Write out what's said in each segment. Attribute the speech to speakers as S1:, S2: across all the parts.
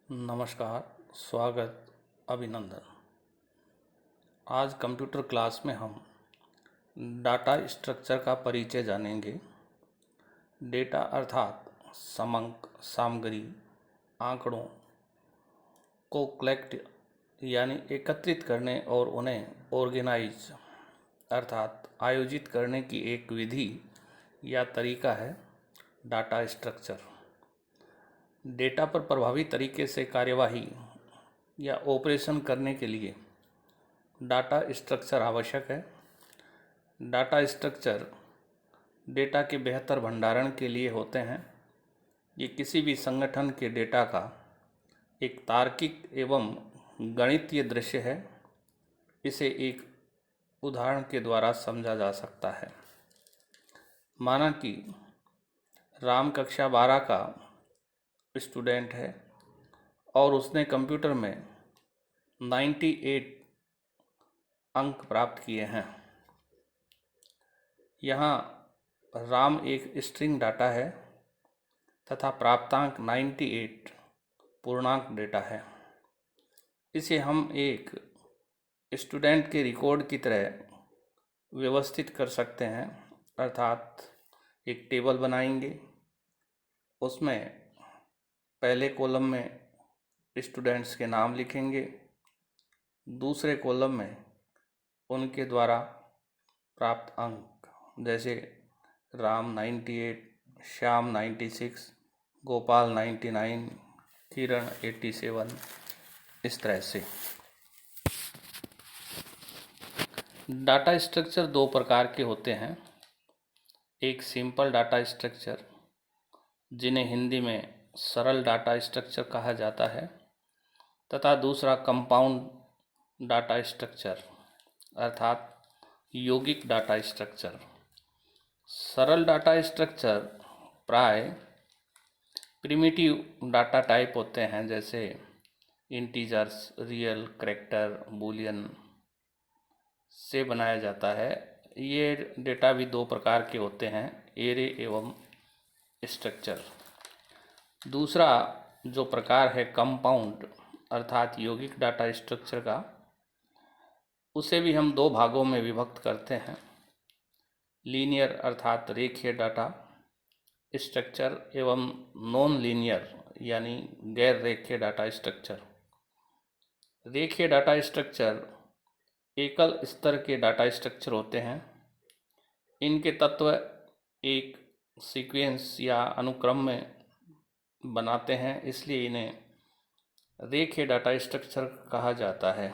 S1: नमस्कार, स्वागत, अभिनंदन। आज कंप्यूटर क्लास में हम डाटा स्ट्रक्चर का परिचय जानेंगे। डेटा अर्थात समंक सामग्री आंकड़ों को कलेक्ट यानी एकत्रित करने और उन्हें ऑर्गेनाइज अर्थात आयोजित करने की एक विधि या तरीका है डाटा स्ट्रक्चर। डेटा पर प्रभावी तरीके से कार्यवाही या ऑपरेशन करने के लिए डाटा स्ट्रक्चर आवश्यक है। डाटा स्ट्रक्चर डेटा के बेहतर भंडारण के लिए होते हैं। ये किसी भी संगठन के डेटा का एक तार्किक एवं गणितीय दृश्य है। इसे एक उदाहरण के द्वारा समझा जा सकता है। माना कि राम कक्षा 12 का स्टूडेंट है और उसने कंप्यूटर में 98 अंक प्राप्त किए हैं। यहाँ राम एक स्ट्रिंग डाटा है तथा प्राप्तांक 98 पूर्णांक डेटा है। इसे हम एक स्टूडेंट के रिकॉर्ड की तरह व्यवस्थित कर सकते हैं, अर्थात एक टेबल बनाएंगे। उसमें पहले कॉलम में स्टूडेंट्स के नाम लिखेंगे, दूसरे कॉलम में उनके द्वारा प्राप्त अंक, जैसे राम 98, श्याम 96, गोपाल 99, किरण 87, इस तरह से। डाटा स्ट्रक्चर दो प्रकार के होते हैं। एक सिंपल डाटा स्ट्रक्चर, जिन्हें हिंदी में सरल डाटा स्ट्रक्चर कहा जाता है, तथा दूसरा कंपाउंड डाटा स्ट्रक्चर अर्थात यौगिक डाटा स्ट्रक्चर। सरल डाटा स्ट्रक्चर प्राय प्रिमिटिव डाटा टाइप होते हैं, जैसे इंटीजर्स, रियल, कैरेक्टर, बूलियन से बनाया जाता है। ये डेटा भी दो प्रकार के होते हैं, एरे एवं स्ट्रक्चर। दूसरा जो प्रकार है कंपाउंड अर्थात यौगिक डाटा स्ट्रक्चर का, उसे भी हम दो भागों में विभक्त करते हैं। लीनियर अर्थात रेखीय डाटा स्ट्रक्चर एवं नॉन लीनियर यानी गैर रेखीय डाटा स्ट्रक्चर। रेखीय डाटा स्ट्रक्चर एकल स्तर के डाटा स्ट्रक्चर होते हैं। इनके तत्व एक सीक्वेंस या अनुक्रम में बनाते हैं, इसलिए इन्हें रेखीय डाटा स्ट्रक्चर कहा जाता है।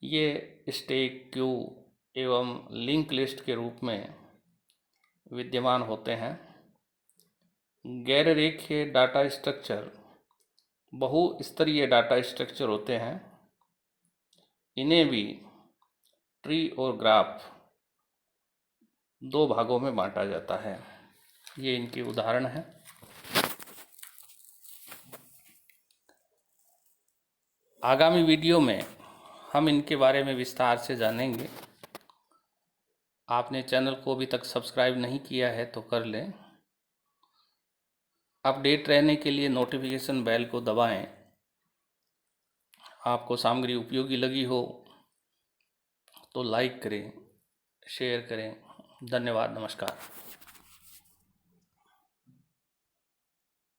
S1: ये स्टैक, क्यू एवं लिंक लिस्ट के रूप में विद्यमान होते हैं। गैर रेखीय डाटा स्ट्रक्चर बहुस्तरीय डाटा स्ट्रक्चर होते हैं। इन्हें भी ट्री और ग्राफ दो भागों में बांटा जाता है। ये इनके उदाहरण हैं। आगामी वीडियो में हम इनके बारे में विस्तार से जानेंगे। आपने चैनल को अभी तक सब्सक्राइब नहीं किया है तो कर लें। अपडेट रहने के लिए नोटिफिकेशन बेल को दबाएं। आपको सामग्री उपयोगी लगी हो तो लाइक करें, शेयर करें। धन्यवाद, नमस्कार।